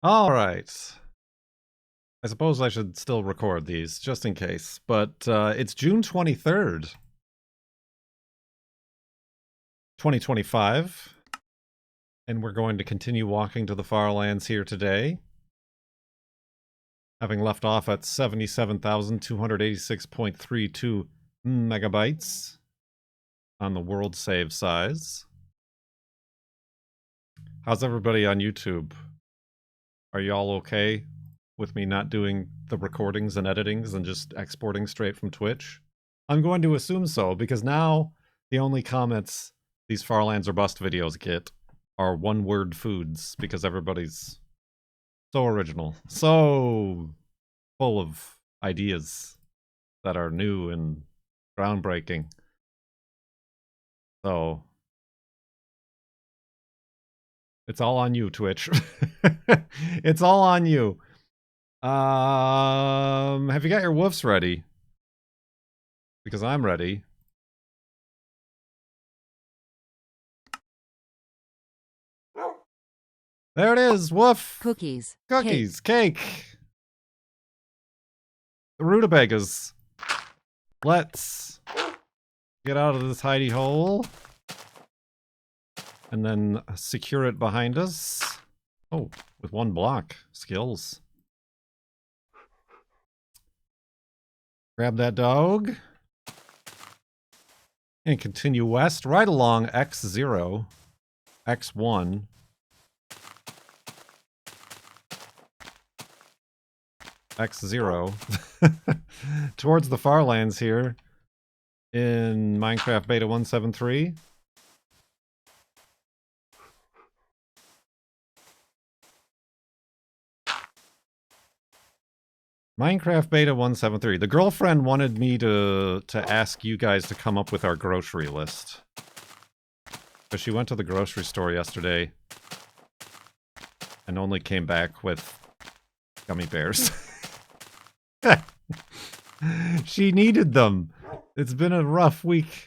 All right. I suppose I should still record these, just in case. But it's June 23rd, 2025. And we're going to continue walking to the farlands here today. Having left off at 77,286.32 megabytes on the world save size. How's everybody on YouTube? Are y'all okay with me not doing the recordings and editings and just exporting straight from Twitch? I'm going to assume so, because now the only comments these Farlands or Bust videos get are one-word foods, because everybody's so original, so full of ideas that are new and groundbreaking. So it's all on you, Twitch. It's all on you. Have you got your woofs ready? Because I'm ready. There it is, woof! Cookies. Cookies, cake. The rutabagas. Let's get out of this hidey hole. And then secure it behind us. Oh, with one block. Skills. Grab that dog. And continue west, right along X0, X1. X0. Towards the farlands here in Minecraft Beta 173. Minecraft Beta 173. The girlfriend wanted me to ask you guys to come up with our grocery list. Because she went to the grocery store yesterday and only came back with gummy bears. She needed them. It's been a rough week.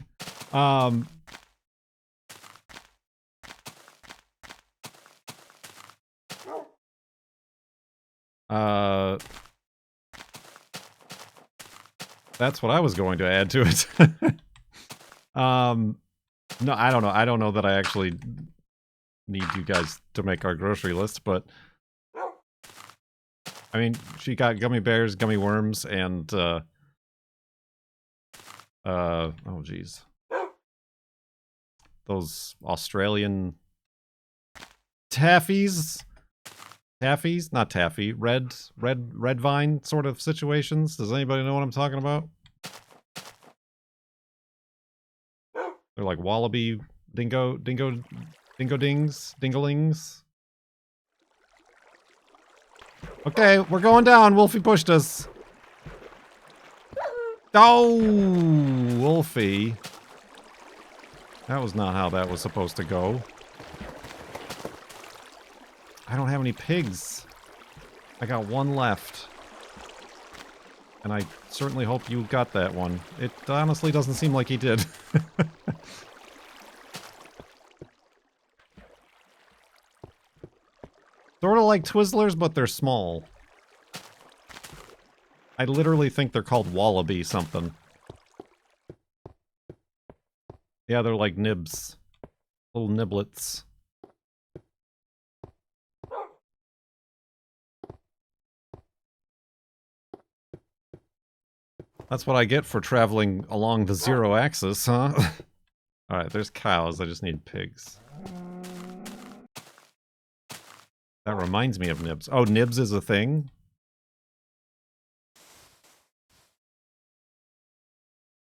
That's what I was going to add to it. No, I don't know. I don't know that I actually need you guys to make our grocery list, but I mean, she got gummy bears, gummy worms, and oh geez, those Australian taffies. Taffies? Not taffy. Red vine sort of situations. Does anybody know what I'm talking about? They're like wallaby dinglings. Okay, we're going down. Wolfie pushed us. Oh, Wolfie. That was not how that was supposed to go. I don't have any pigs. I got one left. And I certainly hope you got that one. It honestly doesn't seem like he did. Sort of like Twizzlers, but they're small. I literally think they're called wallaby something. Yeah, they're like nibs. Little niblets. That's what I get for traveling along the zero axis, huh? Alright, there's cows. I just need pigs. That reminds me of nibs. Oh, nibs is a thing?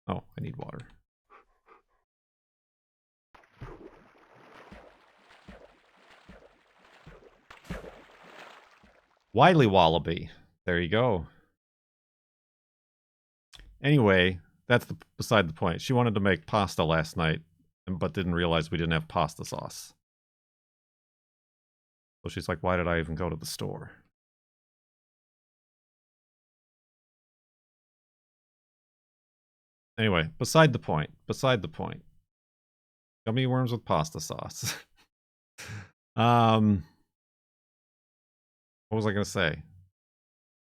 Oh, I need water. Wily Wallaby. There you go. Anyway, that's beside the point. She wanted to make pasta last night, but didn't realize we didn't have pasta sauce. So she's like, why did I even go to the store? Anyway, beside the point. Beside the point. Gummy worms with pasta sauce. What was I going to say?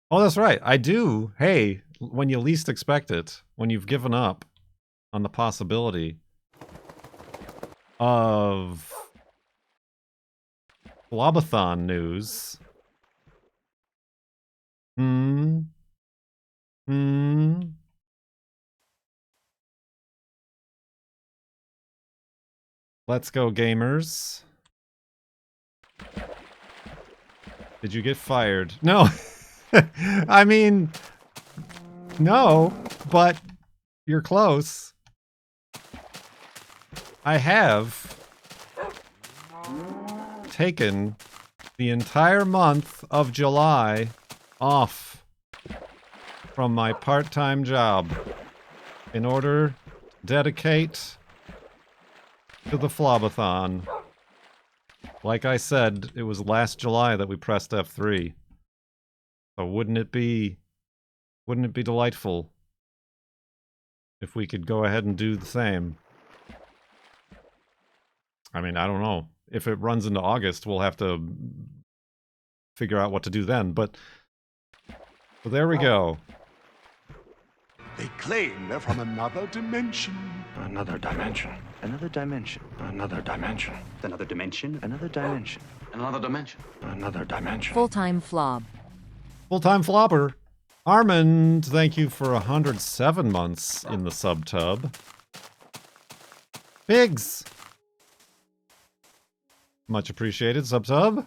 Oh, that's right. I do. Hey, when you least expect it, when you've given up on the possibility of FLoB-a-thon news. Let's go, gamers. Did you get fired? No. I mean, no, but you're close. I have taken the entire month of July off from my part-time job in order to dedicate to the FLoB-a-thon. Like I said, it was last July that we pressed F3. So wouldn't it be delightful if we could go ahead and do the same? I mean, I don't know. If it runs into August, we'll have to figure out what to do then, but so there we go. They claim they're from another dimension. Another dimension. Another dimension. Another dimension. Another dimension. Another dimension. Another dimension. Another dimension. Full-time FLoB. Full-time flopper. Armand, thank you for 107 months in the sub-tub. Pigs! Much appreciated, sub-tub.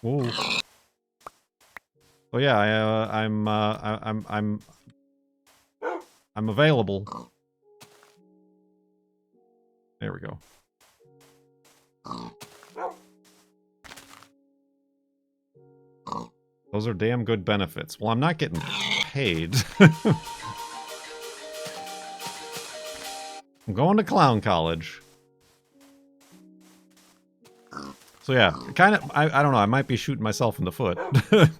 Ooh. Oh yeah, I'm available. There we go. Those are damn good benefits. Well, I'm not getting paid. I'm going to clown college. So yeah, kind of, I don't know, I might be shooting myself in the foot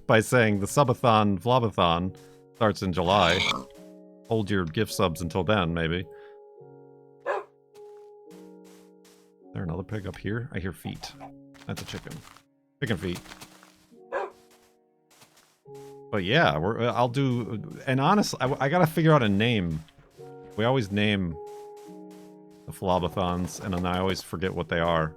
by saying the Subathon, FLoB-a-thon starts in July. Hold your gift subs until then, maybe. Is there another pig up here? I hear feet. That's a chicken. Chicken feet. But yeah, I'll do, and honestly, I gotta figure out a name. We always name the FLoB-a-thons, and then I always forget what they are.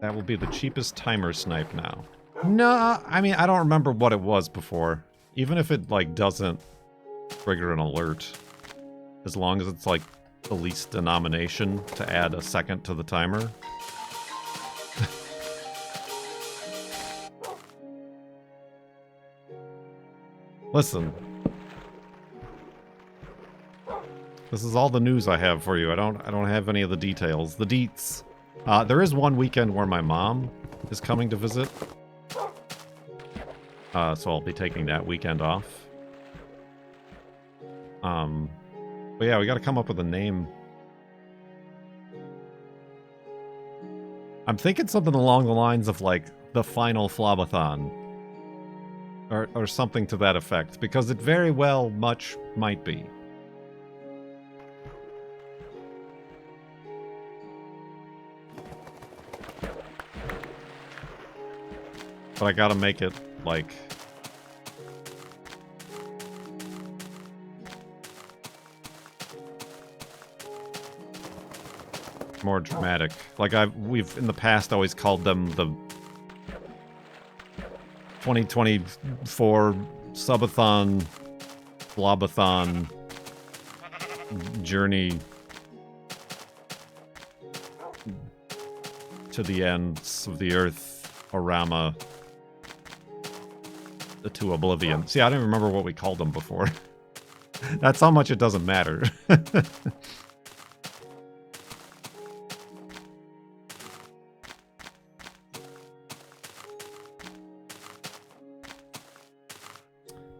That will be the cheapest timer snipe now. No, I mean, I don't remember what it was before. Even if it, like, doesn't trigger an alert. As long as it's, like, the least denomination to add a second to the timer. Listen. This is all the news I have for you. I don't have any of the details. The deets. There is one weekend where my mom is coming to visit. So I'll be taking that weekend off. But yeah, we gotta come up with a name. I'm thinking something along the lines of, like, the final FLoB-a-thon. Or something to that effect, because it very well much might be. But I gotta make it, like... more dramatic. Like, we've in the past always called them the 2024 Subathon, FLoB-a-thon journey to the ends of the earth, Orama, to oblivion. See, I don't remember what we called them before. That's how much it doesn't matter.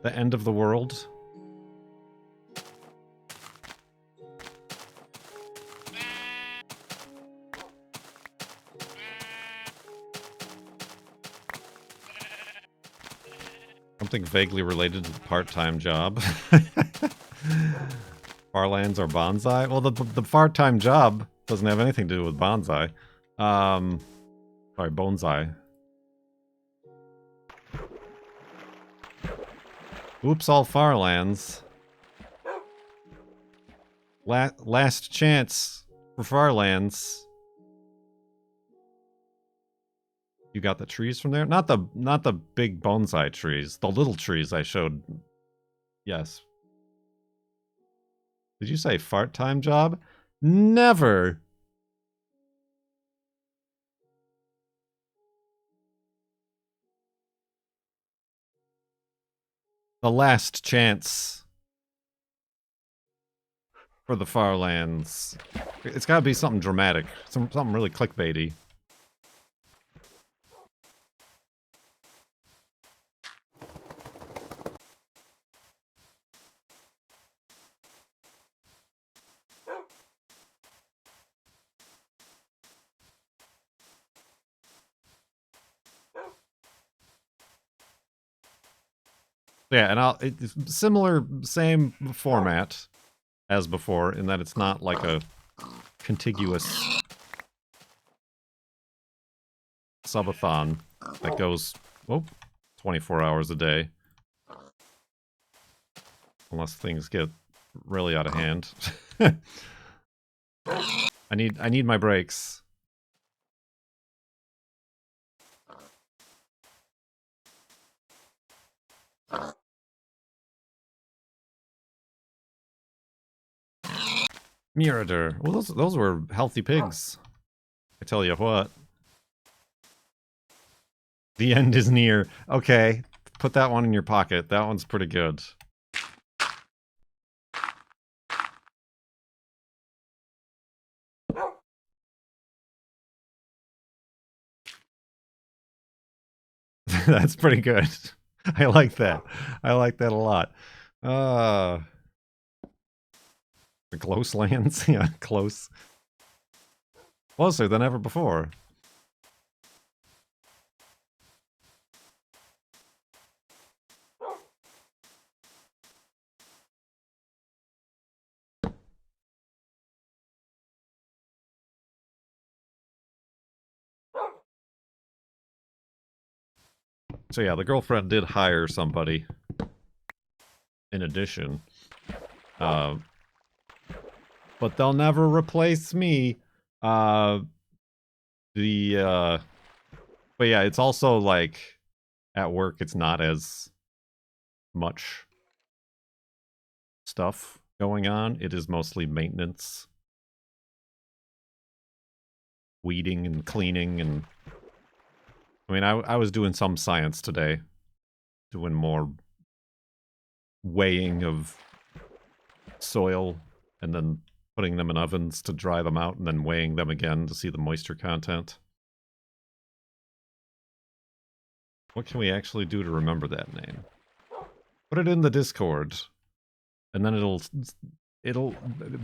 The end of the world. something vaguely related to the part-time job. Farlands or bonsai? Well, the part-time job doesn't have anything to do with bonsai. Sorry, bonsai. Oops, all farlands. Last chance for farlands. You got the trees from there? Not the big bonsai trees. The little trees I showed. Yes. Did you say fart-time job? Never! The last chance for the farlands. It's gotta be something dramatic. Something really clickbaity. Yeah, and it's similar, same format as before, in that it's not like a contiguous subathon that goes, 24 hours a day. Unless things get really out of hand. I need my breaks. Mirador. Well, those were healthy pigs. I tell you what. The end is near. Okay, put that one in your pocket. That one's pretty good. That's pretty good. I like that. I like that a lot. The close lands? Yeah, close. Closer than ever before. So yeah, the girlfriend did hire somebody in addition. But they'll never replace me. But yeah, it's also like at work it's not as much stuff going on. It is mostly maintenance. Weeding and cleaning and I mean I was doing some science today. Doing more weighing of soil and then putting them in ovens to dry them out and then weighing them again to see the moisture content. What can we actually do to remember that name? Put it in the Discord. And then it'll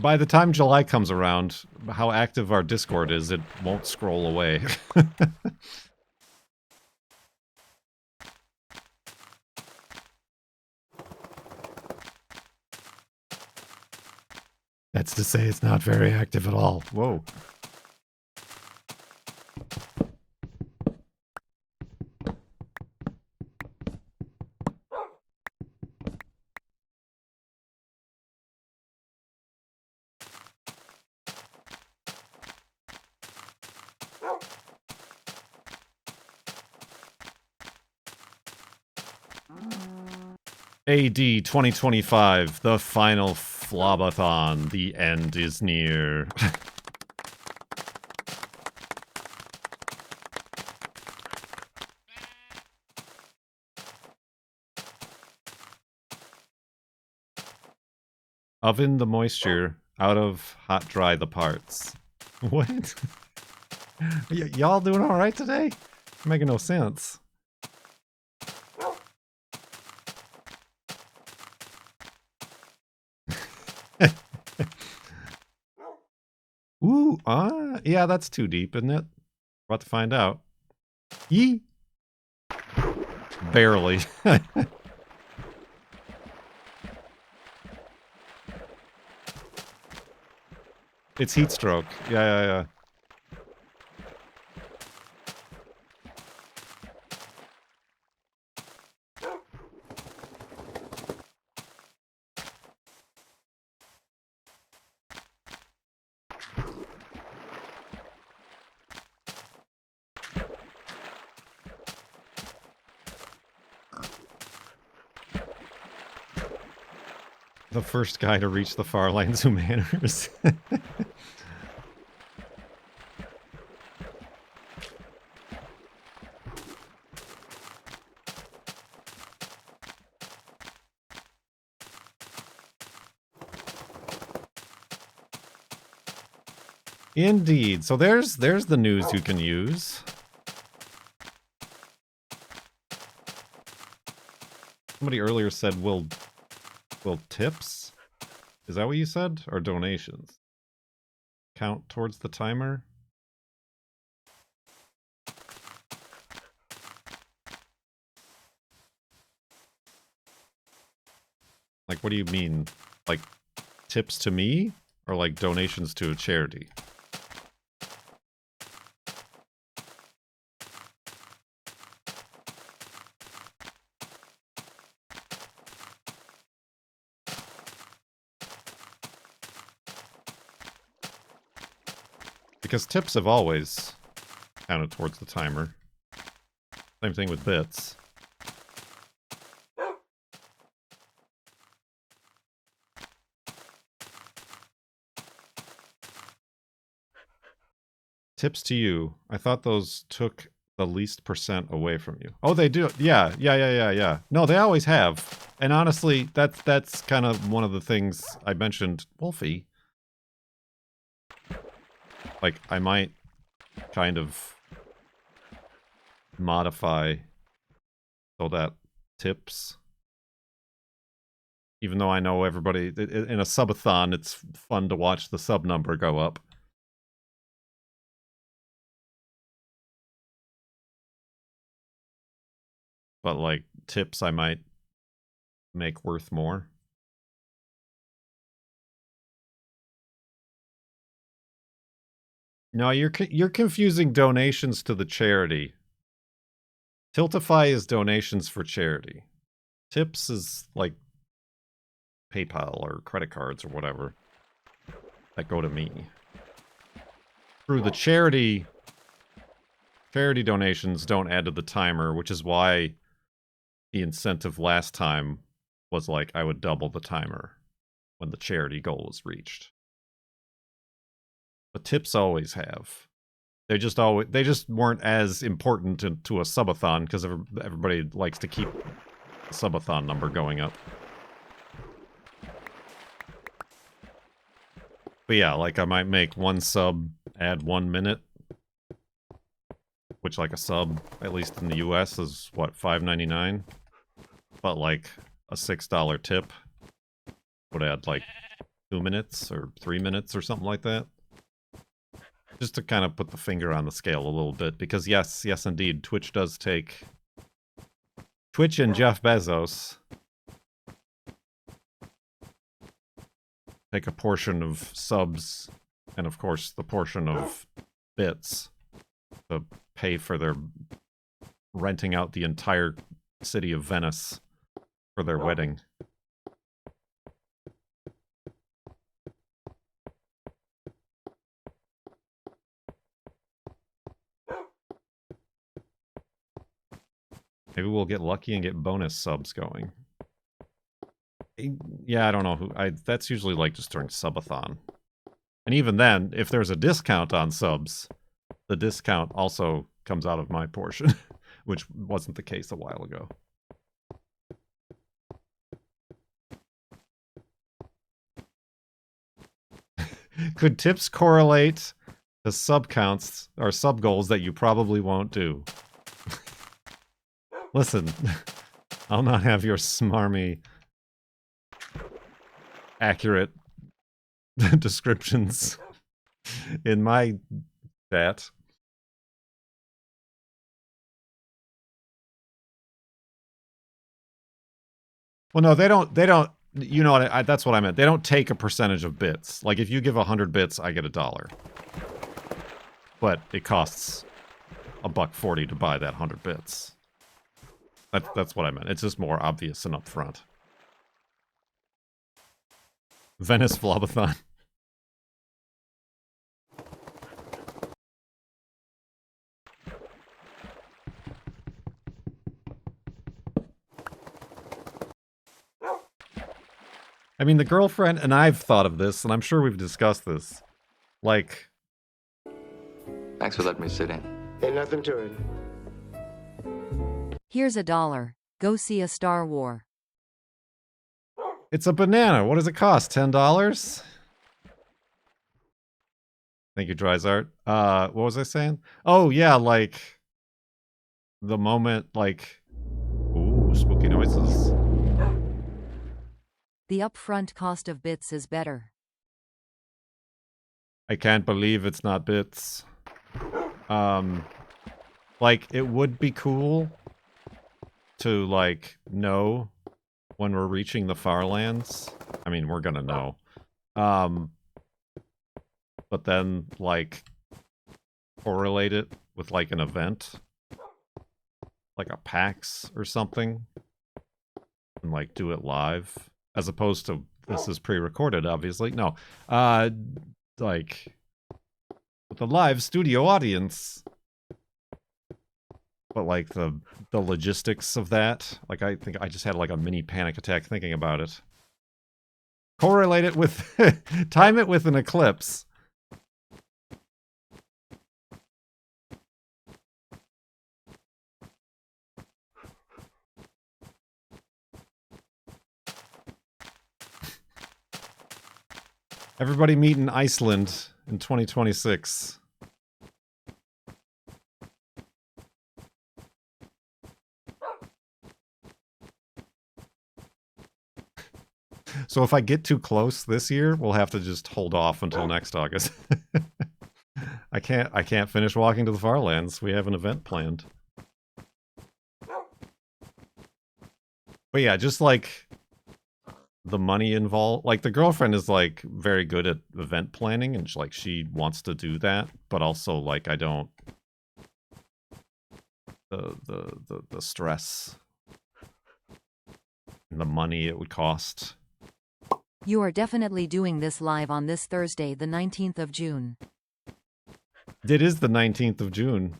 by the time July comes around, how active our Discord is, it won't scroll away. That's to say it's not very active at all. Whoa. AD 2025, the final FLoB-a-thon. The end is near. Oven the moisture, out of hot dry the parts. What? Y'all doing alright today? Making no sense. Ooh, yeah, that's too deep, isn't it? About to find out. Yee! Barely. It's heat stroke. Yeah. The first guy to reach the farlands who manners. Indeed. So there's the news you can use. Somebody earlier said, will tips? Is that what you said? Or donations? Count towards the timer? Like, what do you mean? Like, tips to me? Or like donations to a charity? Because tips have always counted towards the timer. Same thing with bits. Tips to you. I thought those took the least % away from you. Oh, they do. Yeah. No, they always have. And honestly, that's kind of one of the things I mentioned, Wolfie. Like, I might kind of modify so that tips, even though I know everybody, in a subathon, it's fun to watch the sub number go up. But, like, tips I might make worth more. No, you're confusing donations to the charity. Tiltify is donations for charity. Tips is, like, PayPal or credit cards or whatever that go to me. Through the charity donations don't add to the timer, which is why the incentive last time was like I would double the timer when the charity goal was reached. But tips always have. They just weren't as important to a subathon because everybody likes to keep the subathon number going up. But yeah, like I might make one sub add 1 minute, which like a sub, at least in the US, is what, $5.99? But like a $6 tip would add like 2 minutes or 3 minutes or something like that. Just to kind of put the finger on the scale a little bit, because yes indeed, Twitch does take... Twitch and Jeff Bezos take a portion of subs, and of course the portion of bits, to pay for their renting out the entire city of Venice for their wedding. Maybe we'll get lucky and get bonus subs going. Yeah, I don't know who. That's usually like just during Subathon. And even then, if there's a discount on subs, the discount also comes out of my portion, which wasn't the case a while ago. Could tips correlate to sub counts or sub goals that you probably won't do? Listen, I'll not have your smarmy, accurate descriptions in my chat. Well, no, they don't. you know what? That's what I meant. They don't take a percentage of bits. Like, if you give 100 bits, I get $1. But it costs $1.40 to buy that 100 bits. That's what I meant. It's just more obvious and upfront. Venice FLoB-a-thon. I mean, the girlfriend, and I've thought of this, and I'm sure we've discussed this. Like... Thanks for letting me sit in. Ain't nothing to it. Here's $1. Go see a Star War. It's a banana. What does it cost? $10? Thank you, Dryzart. What was I saying? Oh, yeah, like... The moment, like... Ooh, spooky noises. The upfront cost of bits is better. I can't believe it's not bits. Like, it would be cool to, like, know when we're reaching the farlands. I mean, we're gonna know. But then, like, correlate it with, like, an event. Like a PAX or something. And, like, do it live. As opposed to, this is pre-recorded, obviously. No. Like, with a live studio audience. But, like, the logistics of that. Like, I think I just had, like, a mini panic attack thinking about it. Correlate it with... time it with an eclipse. Everybody meet in Iceland in 2026. So if I get too close this year, we'll have to just hold off until next August. I can't finish walking to the farlands. We have an event planned. But yeah, just like the money involved, like the girlfriend is like very good at event planning and she wants to do that, but also like I don't the stress and the money it would cost. You are definitely doing this live on this Thursday, the 19th of June. It is the 19th of June.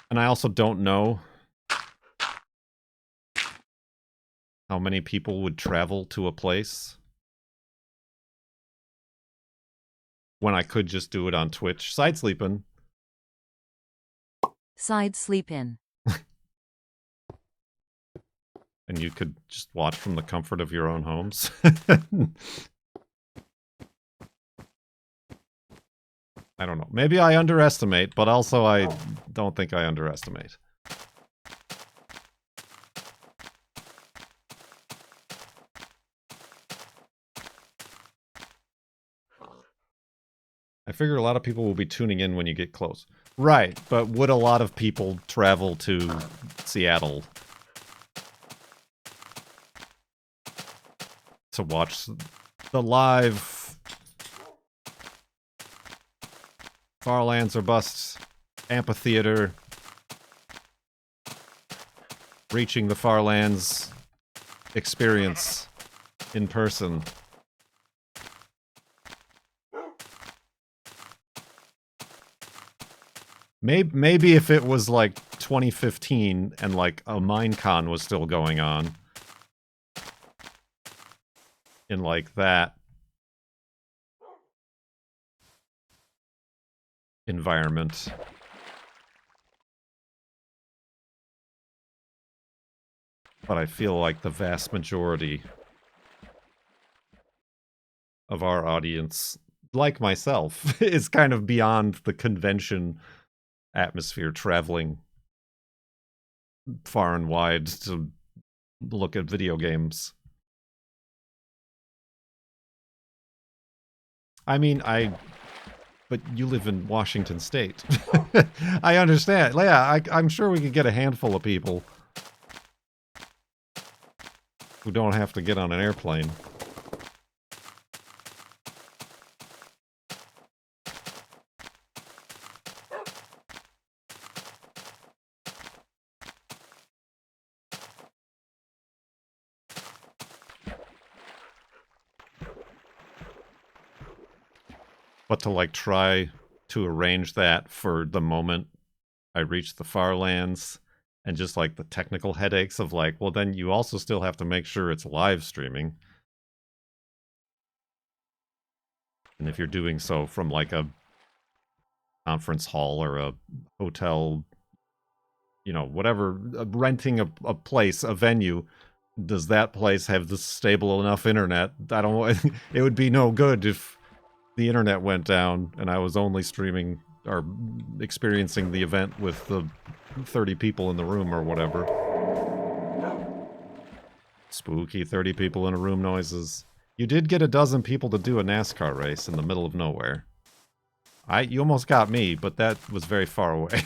And I also don't know how many people would travel to a place when I could just do it on Twitch. Side sleeping. Side sleep in. And you could just watch from the comfort of your own homes. I don't know. Maybe I underestimate, but also I don't think I underestimate. I figure a lot of people will be tuning in when you get close. Right, but would a lot of people travel to Seattle to watch the live Farlands or Bust amphitheater reaching the Farlands experience in person? Maybe if it was like 2015 and like a Minecon was still going on in like that environment. But I feel like the vast majority of our audience, like myself, is kind of beyond the convention atmosphere, traveling far and wide to look at video games. I mean, But you live in Washington State. I understand. Yeah, I'm sure we could get a handful of people who don't have to get on an airplane. But to, like, try to arrange that for the moment I reach the farlands, and just, like, the technical headaches of, like, well, then you also still have to make sure it's live streaming. And if you're doing so from, like, a conference hall or a hotel, you know, whatever, renting a place, a venue, does that place have the stable enough internet? I don't know. It would be no good if the internet went down and I was only streaming or experiencing the event with the 30 people in the room or whatever. Spooky 30 people in a room noises. You did get a dozen people to do a NASCAR race in the middle of nowhere. You almost got me, but that was very far away.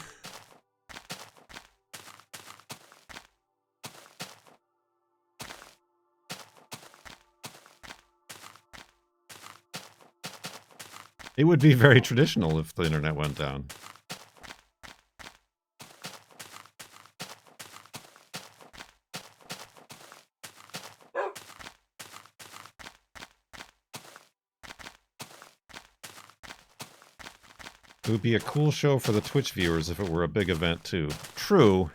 It would be very traditional if the internet went down. It would be a cool show for the Twitch viewers if it were a big event too. True.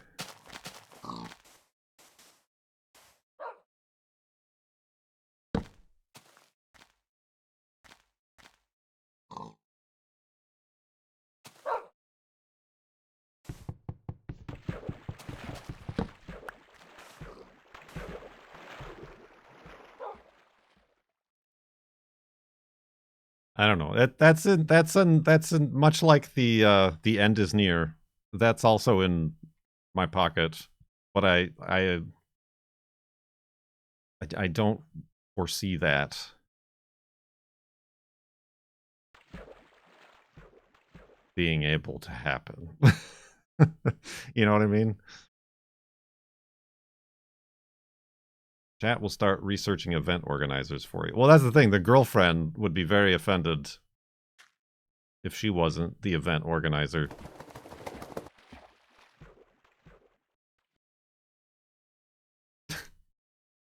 I don't know. That's in much like the end is near. That's also in my pocket, but I don't foresee that being able to happen. You know what I mean? Chat will start researching event organizers for you. Well, that's the thing. The girlfriend would be very offended if she wasn't the event organizer.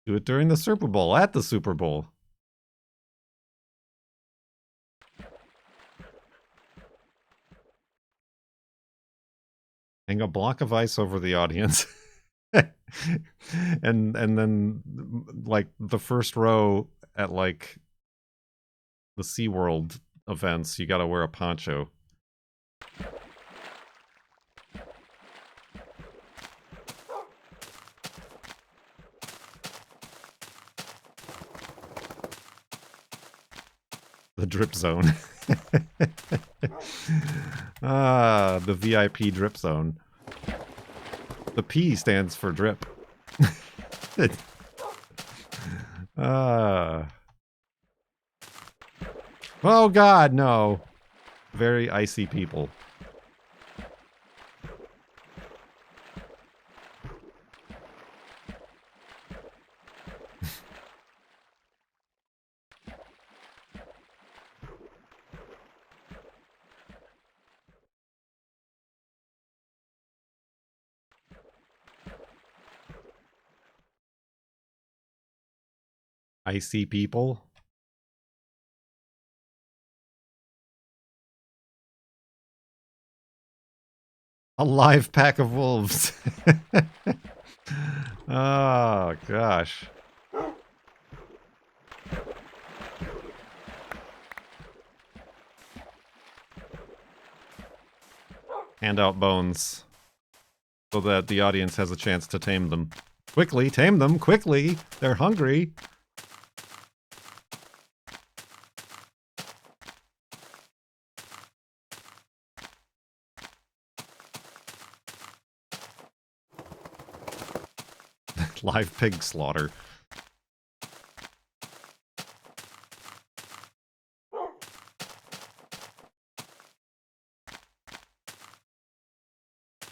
Do it during the Super Bowl, at the Super Bowl. Hang a block of ice over the audience. and then, like, the first row at, like, the SeaWorld events, you gotta wear a poncho. The drip zone. Ah, the VIP drip zone. The P stands for drip. Oh god, no. Very icy people. Icy people. A live pack of wolves. Oh, gosh. Hand out bones so that the audience has a chance to tame them. Quickly, tame them, quickly! They're hungry! Live pig slaughter.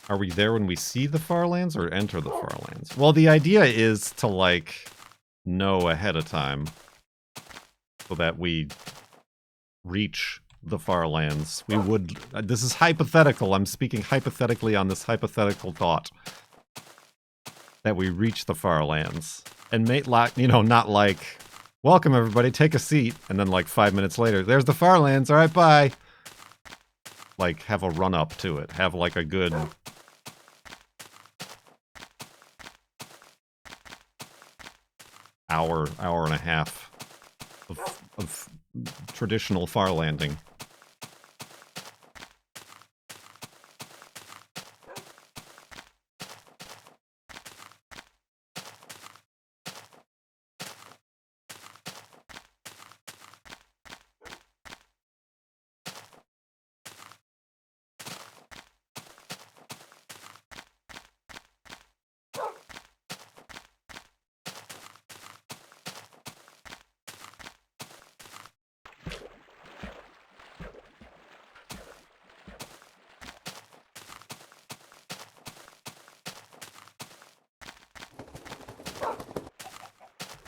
Are we there when we see the farlands or enter the farlands? Well, the idea is to, like, know ahead of time so that we reach the farlands. We would... this is hypothetical. I'm speaking hypothetically on this hypothetical thought. That we reach the farlands. And you know, not like, welcome everybody, take a seat. And then like 5 minutes later, there's the farlands, alright, bye. Like, have a run up to it. Have like a good... hour and a half of traditional farlanding.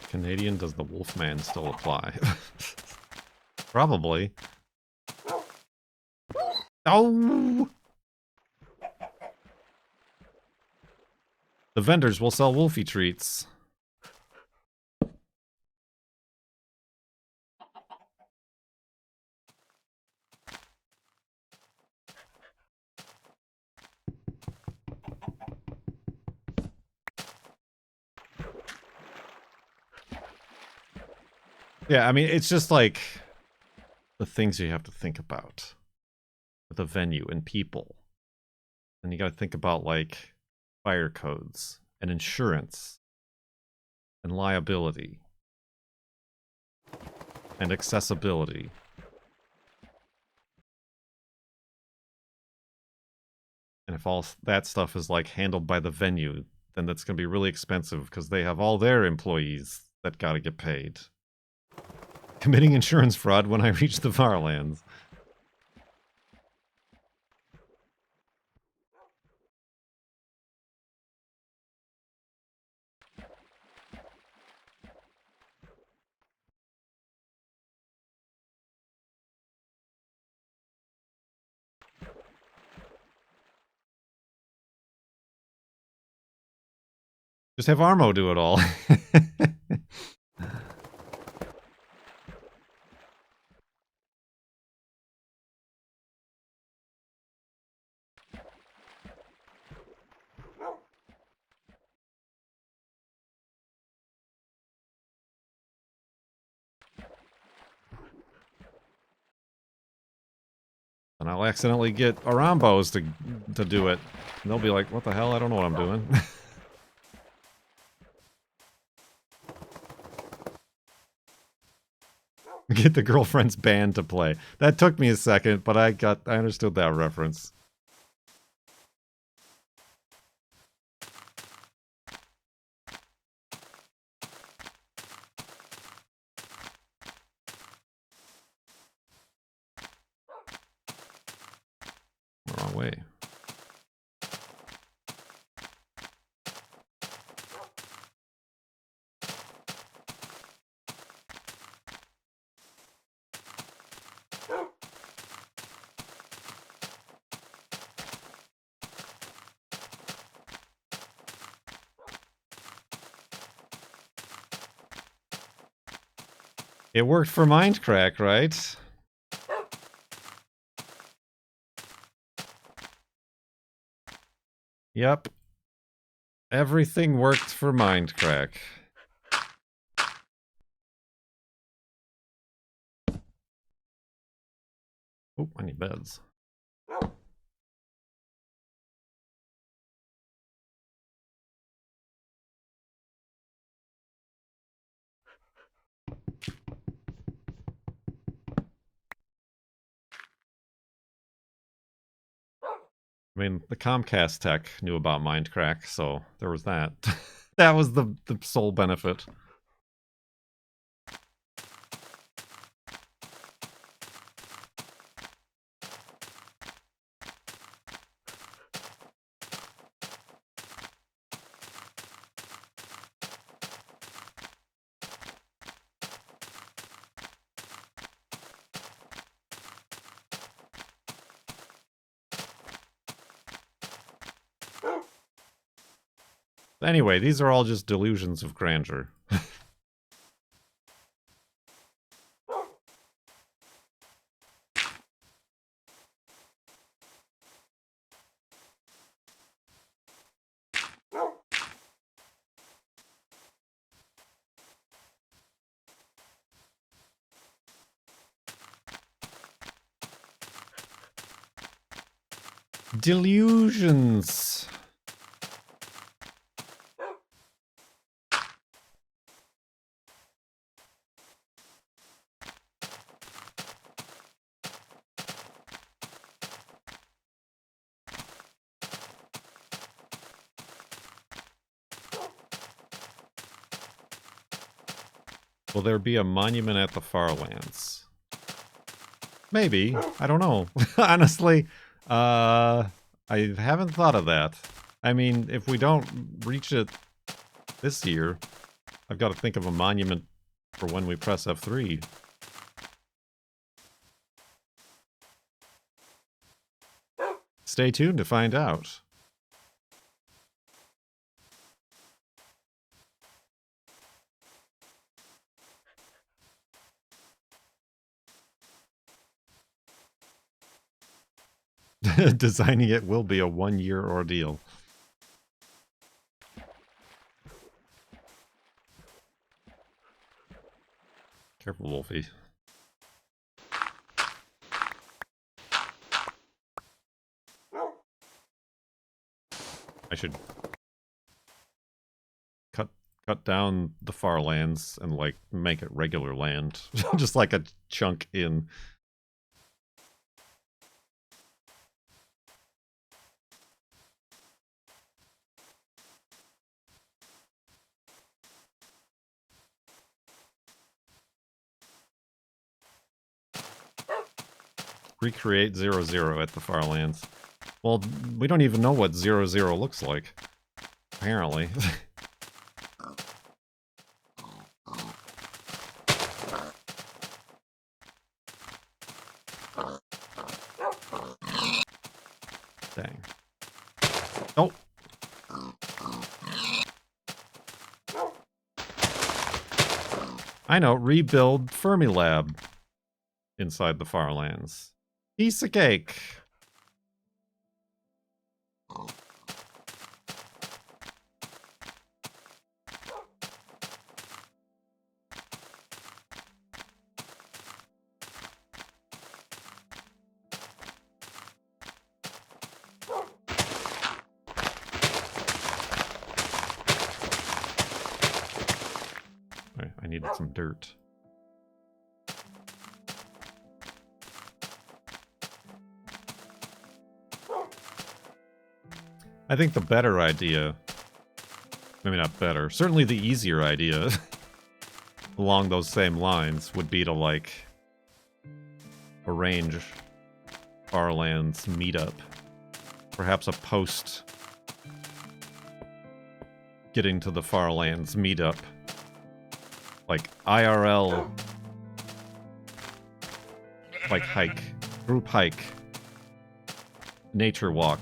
Canadian, does the Wolfman still apply? Probably. Oh! The vendors will sell Wolfie treats. Yeah, I mean, it's just like the things you have to think about with a venue and people. And you gotta think about, like, fire codes and insurance and liability and accessibility. And if all that stuff is, like, handled by the venue, then that's gonna be really expensive because they have all their employees that gotta get paid. Committing insurance fraud when I reach the farlands. Just have Armo do it all. And I'll accidentally get Arambos to do it. And they'll be like, what the hell? I don't know what I'm doing. Get the girlfriend's band to play. That took me a second, but I understood that reference. Wrong way. It worked for Mindcrack, right? Yep. Everything worked for Mindcrack. Oh, I need beds. I mean, the Comcast tech knew about Mindcrack, so there was that. That was the sole benefit. Anyway, these are all just delusions of grandeur. Delusions. Will there be a monument at the Farlands? Maybe. I don't know. Honestly, I haven't thought of that. I mean, if we don't reach it this year, I've got to think of a monument for when we press F3. Stay tuned to find out. Designing it will be a one-year ordeal. Careful, Wolfie. I should cut down the farlands and, like, make it regular land. Just like a chunk in. Recreate 0-0 at the farlands. Well, we don't even know what 0-0 looks like. Apparently. Dang. Oh! I know, rebuild Fermy Lab inside the farlands. Piece of cake. I needed some dirt. I think the better idea, maybe not better, certainly the easier idea along those same lines would be to, like, arrange Farlands meetup. Perhaps a post getting to the Farlands meetup. Like IRL, like hike, group hike, nature walk.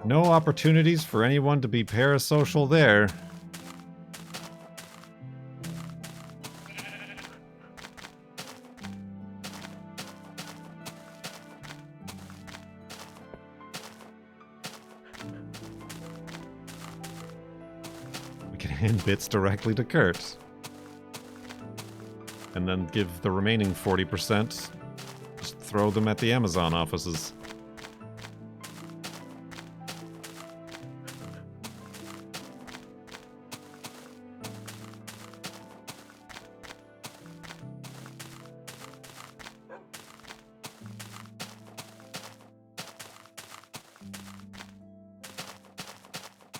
No opportunities for anyone to be parasocial there. We can hand bits directly to Kurt. And then give the remaining 40%, just throw them at the Amazon offices.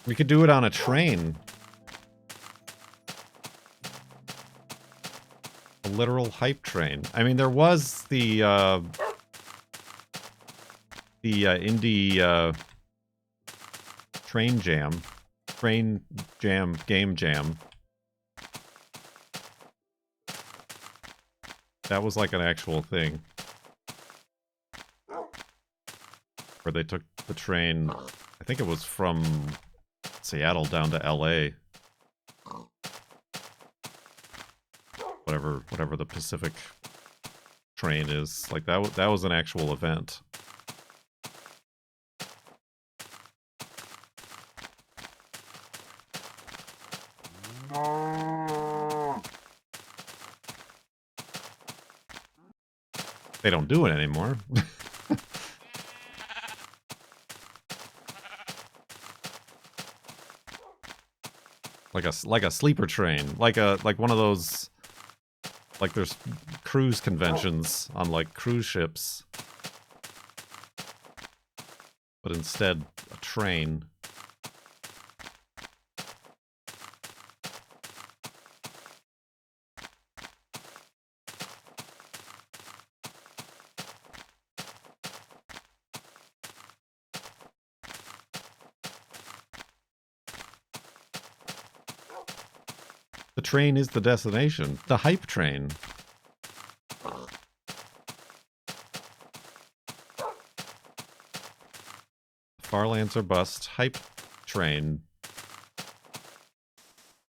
We could do it on a train. literal hype train. I mean, there was the indie train jam, game jam. That was like an actual thing. Where they took the train, I think it was from Seattle down to LA. Whatever the Pacific train is. Like that was an actual event. They don't do it anymore. like a sleeper train, like one of those, like there's cruise conventions on like cruise ships, but instead a train. The train is the destination. The hype train. Farlands or bust. Hype train.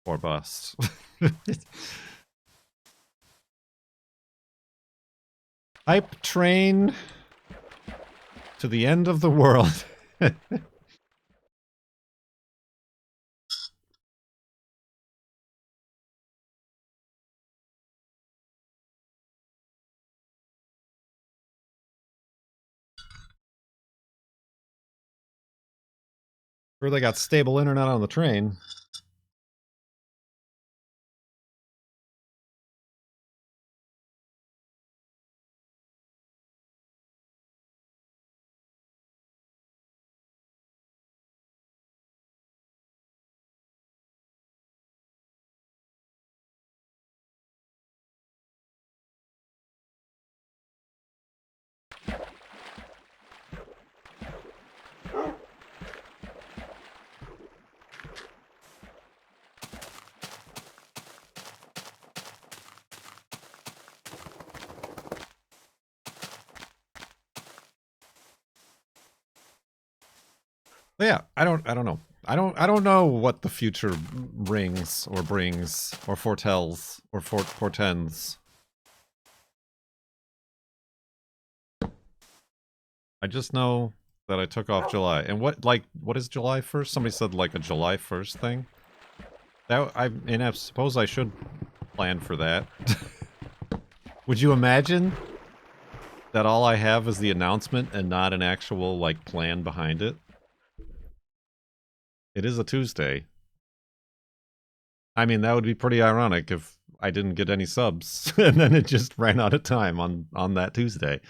Or bust. Hype train to the end of the world. Sure they got stable internet on the train. But yeah, I don't know. I don't know what the future rings or brings or foretells or portends. I just know that I took off July. And what is July 1st? Somebody said like a July 1st thing. I suppose I should plan for that. Would you imagine that all I have is the announcement and not an actual like plan behind it? It is a Tuesday. I mean, that would be pretty ironic if I didn't get any subs and then it just ran out of time on that Tuesday.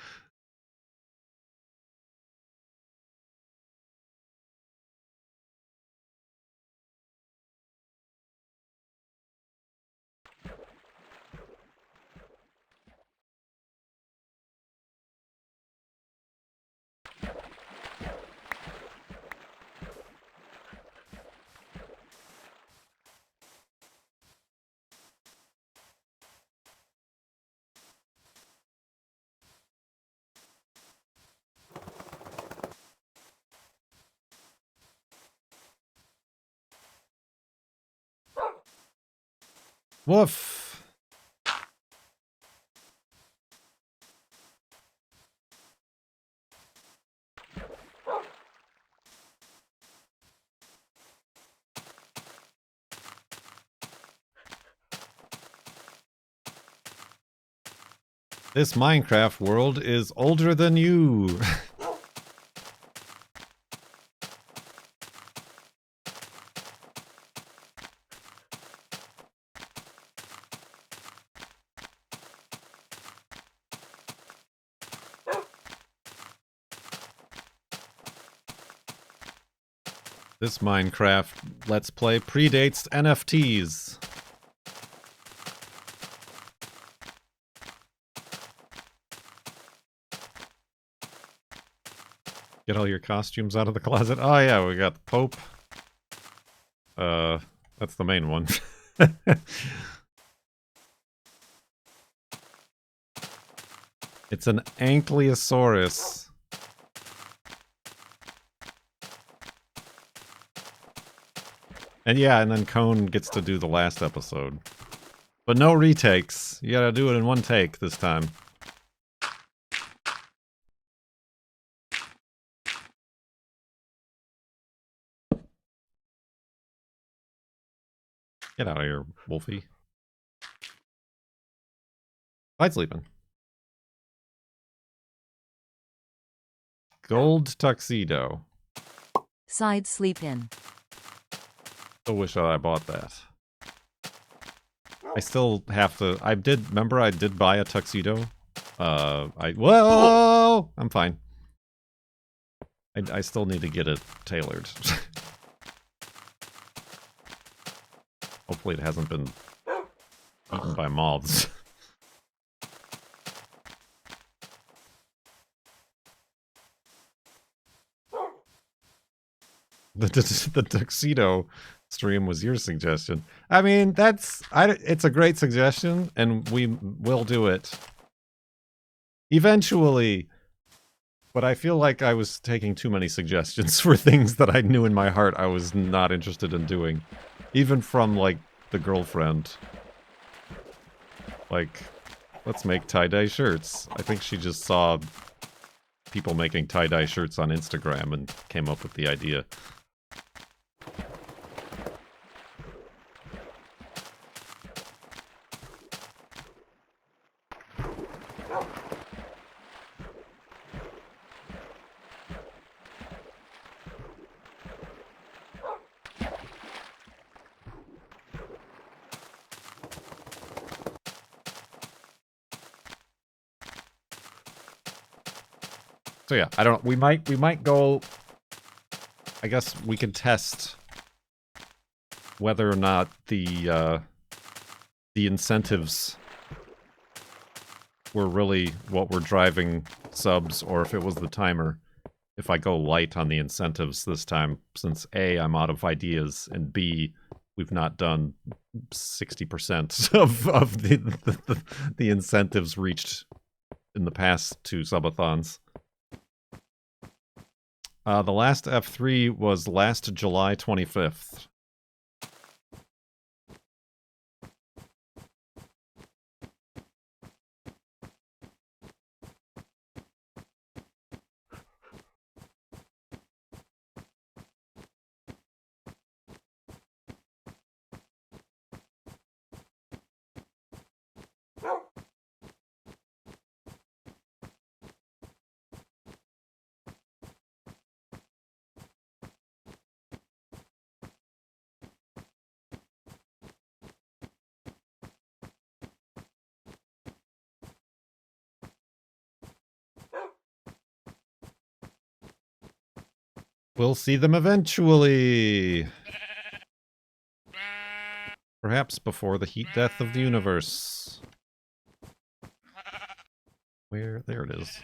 Woof. This Minecraft world is older than you. This Minecraft Let's Play predates NFTs. Get all your costumes out of the closet. Oh yeah, we got the Pope. That's the main one. It's an Ankylosaurus. And yeah, and then Cone gets to do the last episode. But no retakes. You gotta do it in one take this time. Get out of here, Wolfie. Side sleeping. Gold tuxedo. Side sleep in. I wish I bought that. I still have to. Remember I did buy a tuxedo? Whoa! I'm fine. I still need to get it tailored. Hopefully it hasn't been eaten by moths. The tuxedo stream was your suggestion. I mean, it's a great suggestion, and we will do it eventually. But I feel like I was taking too many suggestions for things that I knew in my heart I was not interested in doing. Even from, like, the girlfriend. Like, let's make tie-dye shirts. I think she just saw people making tie-dye shirts on Instagram and came up with the idea. So yeah, I don't. We might go. I guess we can test whether or not the incentives were really what were driving subs, or if it was the timer. If I go light on the incentives this time, since A, I'm out of ideas, and B, we've not done 60% of the incentives reached in the past two subathons. The last F3 was last July 25th. We'll see them eventually. Perhaps before the heat death of the universe. Where? There it is.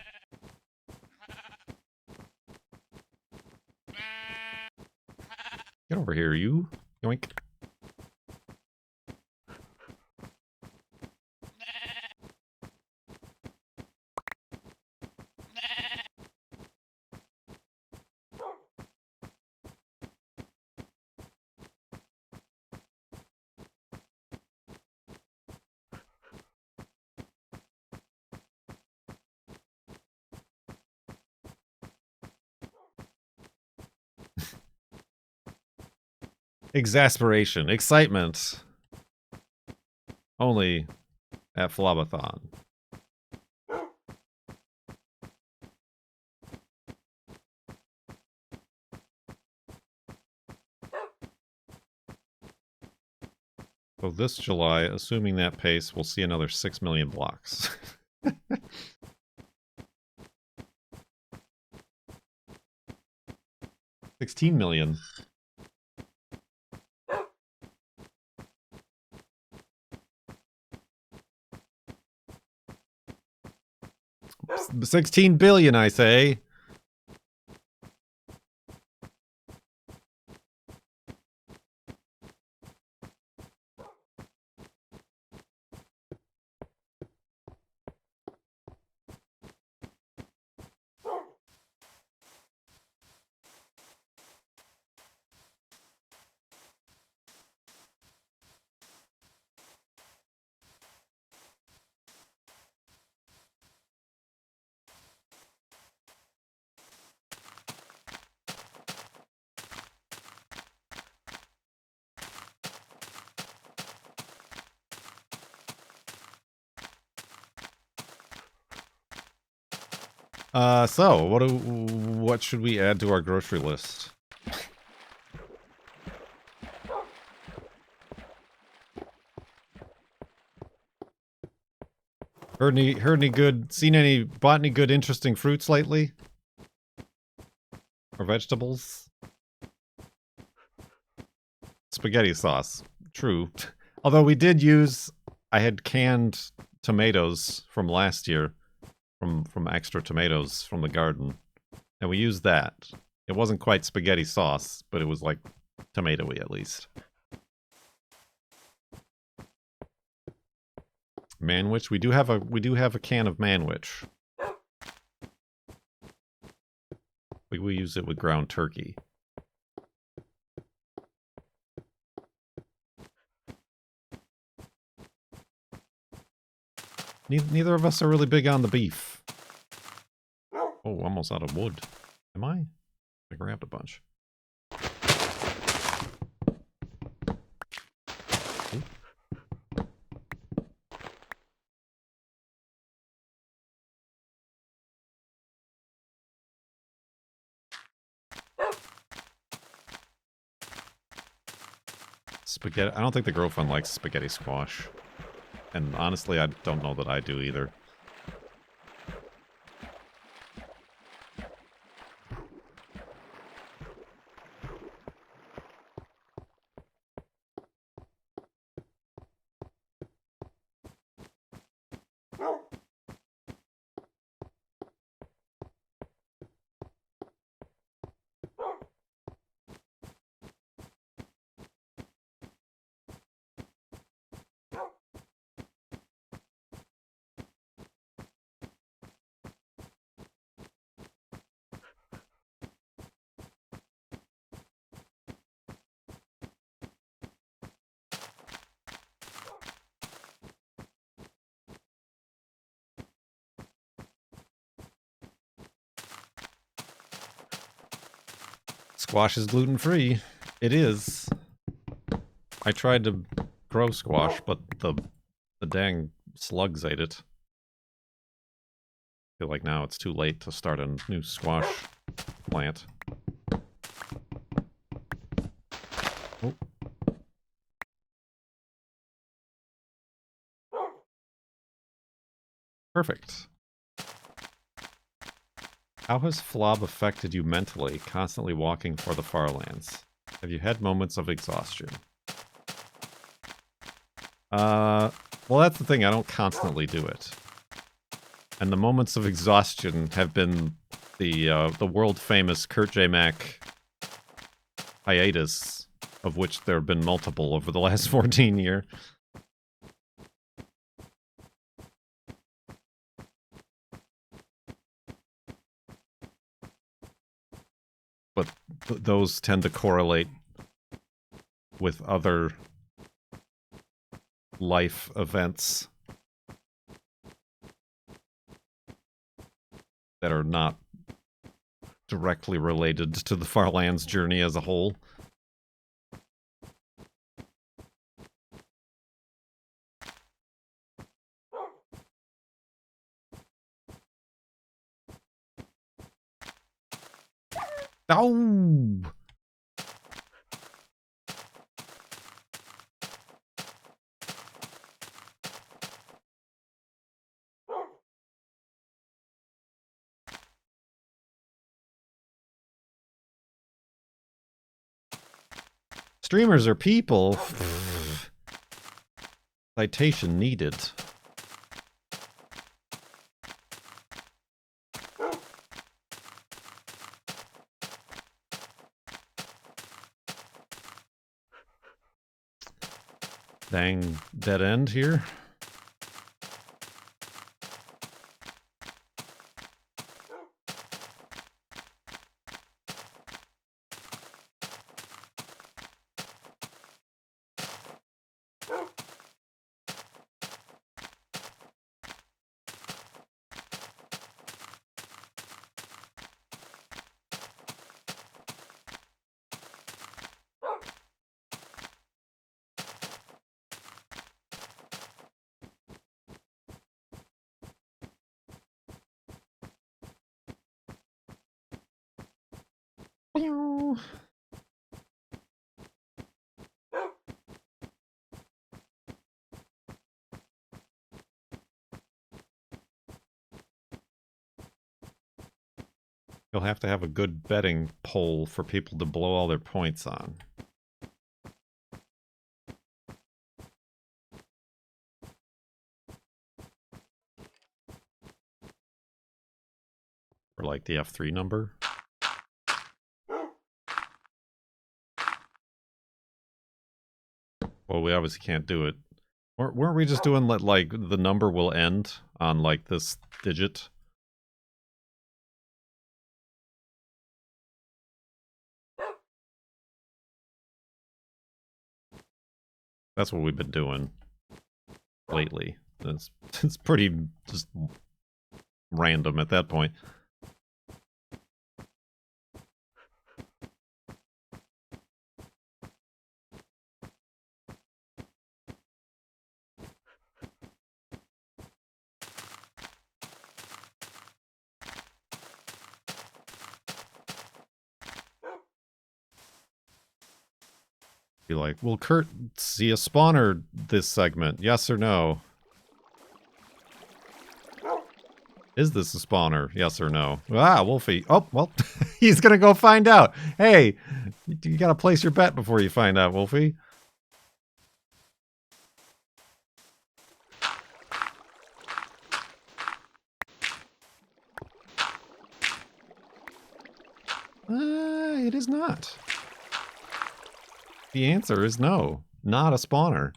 Get over here, you. Yoink. Exasperation. Excitement. Only at FLoB-a-thon. So this July, assuming that pace, we'll see another 6 million blocks. 16 million. $16 billion, I say. So what should we add to our grocery list? Bought any good interesting fruits lately? Or vegetables? Spaghetti sauce. True. Although we did use, I had canned tomatoes from last year, from extra tomatoes from the garden, and we used that. It wasn't quite spaghetti sauce, but it was like tomatoey at least. Manwich. We do have a can of manwich. We use it with ground turkey. Neither of us are really big on the beef. Oh, almost out of wood. Am I? I grabbed a bunch. Ooh. Spaghetti. I don't think the girlfriend likes spaghetti squash. And honestly, I don't know that I do either. Squash is gluten-free. It is. I tried to grow squash, but the dang slugs ate it. I feel like now it's too late to start a new squash plant. Oh. Perfect. How has FLoB affected you mentally, constantly walking for the farlands? Have you had moments of exhaustion? Well, that's the thing. I don't constantly do it. And the moments of exhaustion have been the world-famous Kurt J. Mac hiatus, of which there have been multiple over the last 14 years. But those tend to correlate with other life events that are not directly related to the Farlands journey as a whole. Oh! Streamers are people. Citation needed. Dang dead end here. You'll have to have a good betting poll for people to blow all their points on. Or like the F3 number. Well, we obviously can't do it. Weren't we just doing like the number will end on like this digit? That's what we've been doing lately. It's pretty just random at that point. Be like, will Kurt see a spawner this segment? Yes or no? Is this a spawner? Yes or no? Ah, Wolfie. Oh, well, he's gonna go find out. Hey, you gotta place your bet before you find out, Wolfie. It is not. The answer is no. Not a spawner.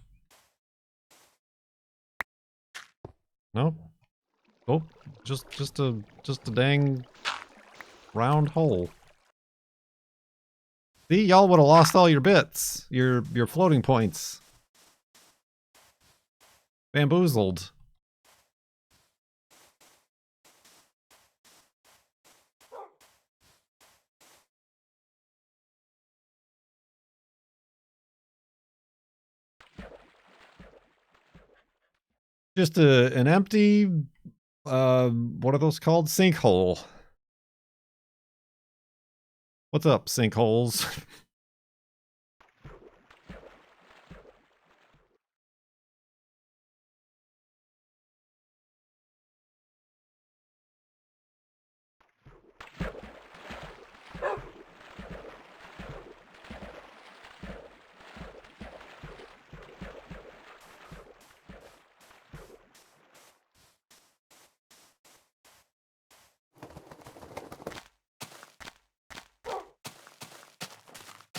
Nope. Oh, just a dang round hole. See, y'all would have lost all your bits. Your floating points. Bamboozled. Just an empty, what are those called? Sinkhole. What's up, sinkholes?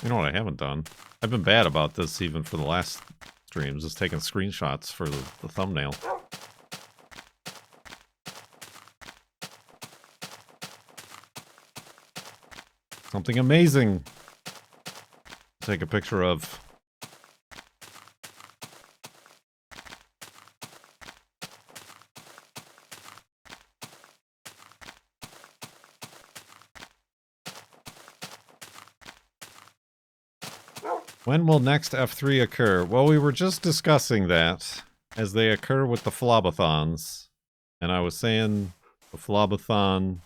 You know what I haven't done? I've been bad about this even for the last streams, just taking screenshots for the thumbnail. Something amazing to take a picture of. When will next F3 occur? Well, we were just discussing that as they occur with the FLoB-a-thons. And I was saying the FLoB-a-thon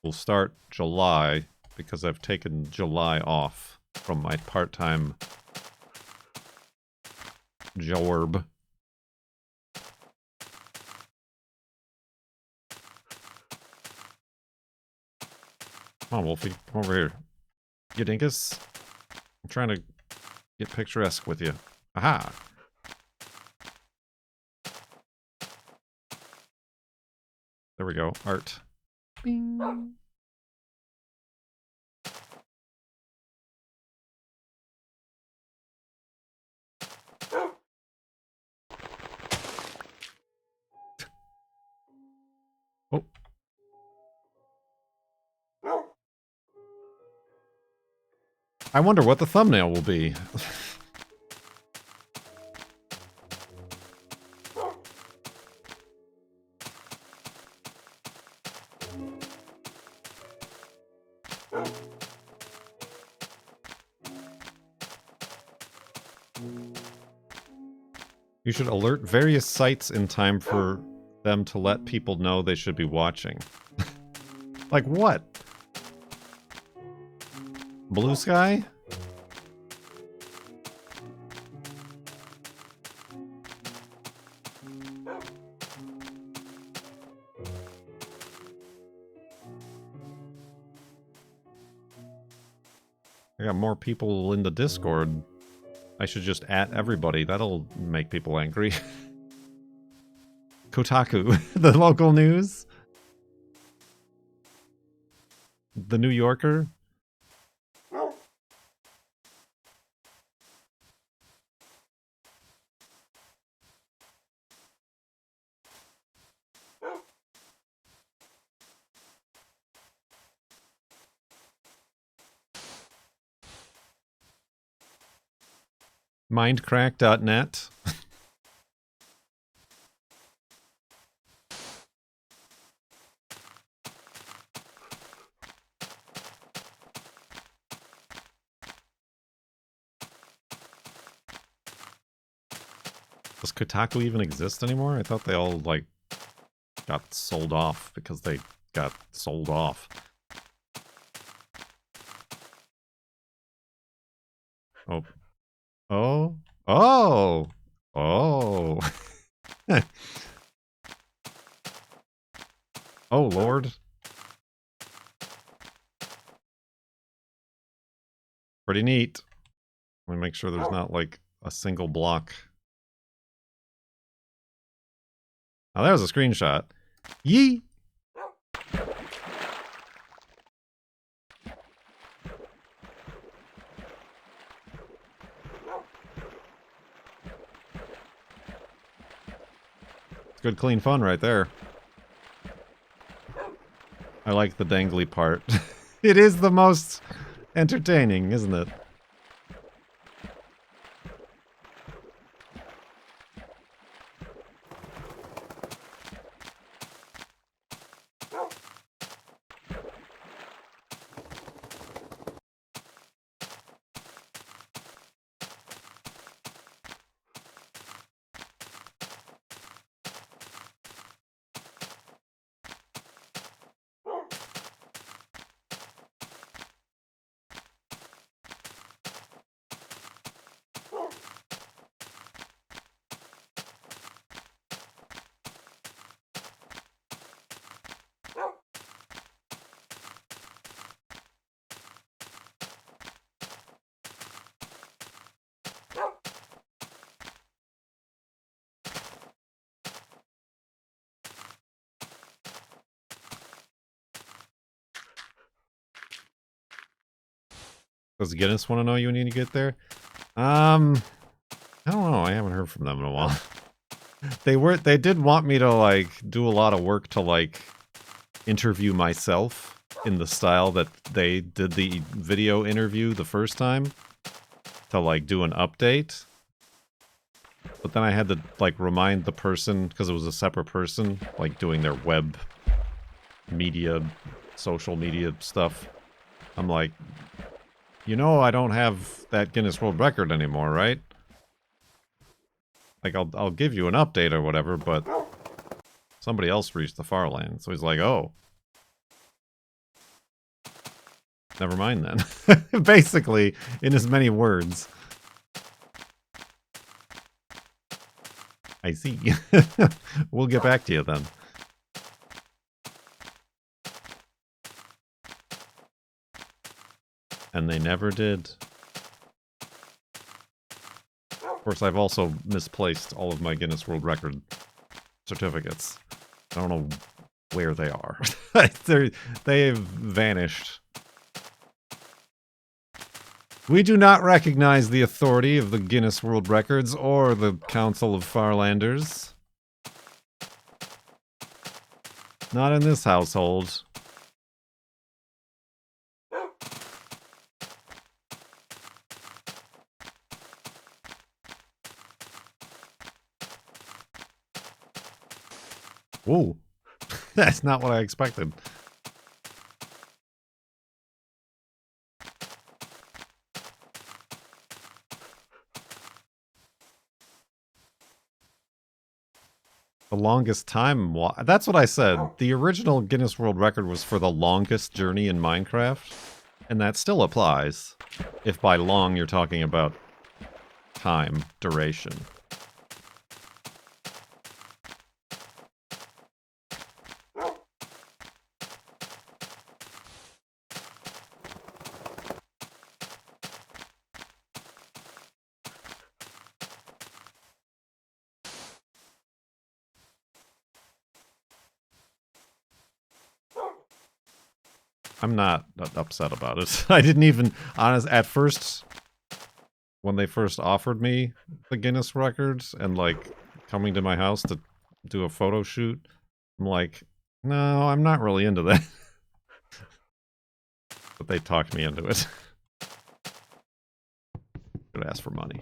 will start July because I've taken July off from my part-time job. Come on, Wolfie. Come over here. You dinkus? I'm trying to get picturesque with you. Aha! There we go. Art. Bing. Oh. I wonder what the thumbnail will be. You should alert various sites in time for them to let people know they should be watching. Like what? Blue sky? I got more people in the Discord. I should just @ everybody. That'll make people angry. Kotaku, the local news. The New Yorker. Mindcrack.net. Does Kotaku even exist anymore? I thought they all, like, got sold off because they got sold off. Oh. Oh. Oh! Oh! Oh, Lord. Pretty neat. Let me make sure there's not, like, a single block. Oh, there's a screenshot. Yee! Good clean fun right there. I like the dangly part. It is the most entertaining, isn't it? Does Guinness want to know you need to get there? I don't know. I haven't heard from them in a while. They did want me to, like, do a lot of work to, like, interview myself in the style that they did the video interview the first time. To, like, do an update. But then I had to, like, remind the person, because it was a separate person, like, doing their web media, social media stuff. I'm like, you know I don't have that Guinness World Record anymore, right? Like, I'll give you an update or whatever, but somebody else reached the farlands. So he's like, oh. Never mind then. Basically, in as many words. I see. We'll get back to you then. And they never did. Of course, I've also misplaced all of my Guinness World Record certificates. I don't know where they are. They've vanished. We do not recognize the authority of the Guinness World Records or the Council of Farlanders. Not in this household. Whoa. That's not what I expected. The longest time... That's what I said. The original Guinness World Record was for the longest journey in Minecraft. And that still applies if by long you're talking about time, duration. I'm not upset about it. I didn't even, at first, when they first offered me the Guinness records and, like, coming to my house to do a photo shoot, I'm like, no, I'm not really into that. But they talked me into it. Could ask for money.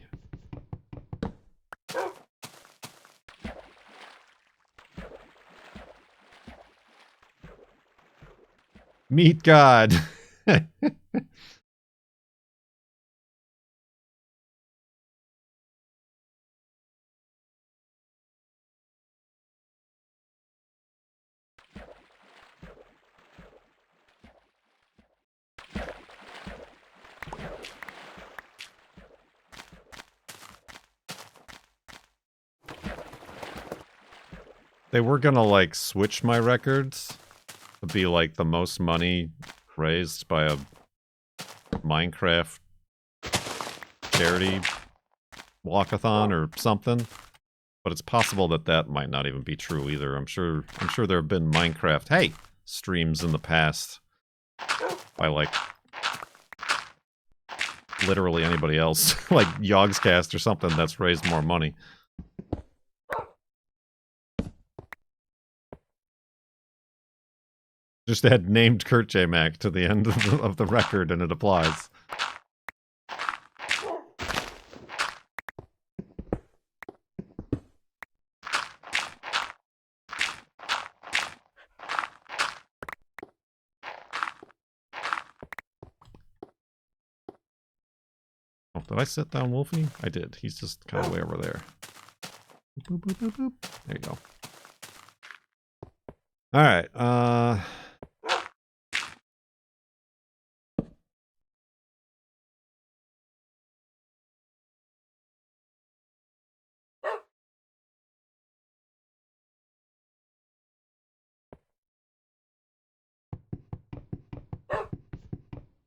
Meet God. They were gonna, like, switch my records to be, like, the most money raised by a Minecraft charity walkathon or something. But it's possible that that might not even be true either. I'm sure there have been Minecraft, streams in the past by, like, literally anybody else. Like Yogscast or something that's raised more money. Just add named Kurt J. Mac to the end of the record and it applies. Oh, did I sit down Wolfie? I did. He's just kind of way over there. Boop, boop, boop, boop, boop. There you go. Alright,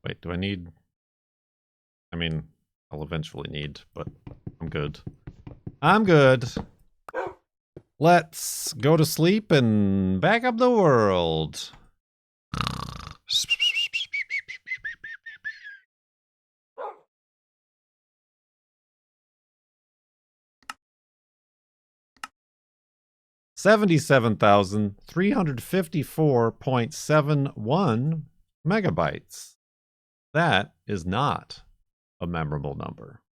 wait, do I need... I mean, I'll eventually need, but I'm good. I'm good. Let's go to sleep and back up the world. $77,354.71 megabytes. That is not a memorable number.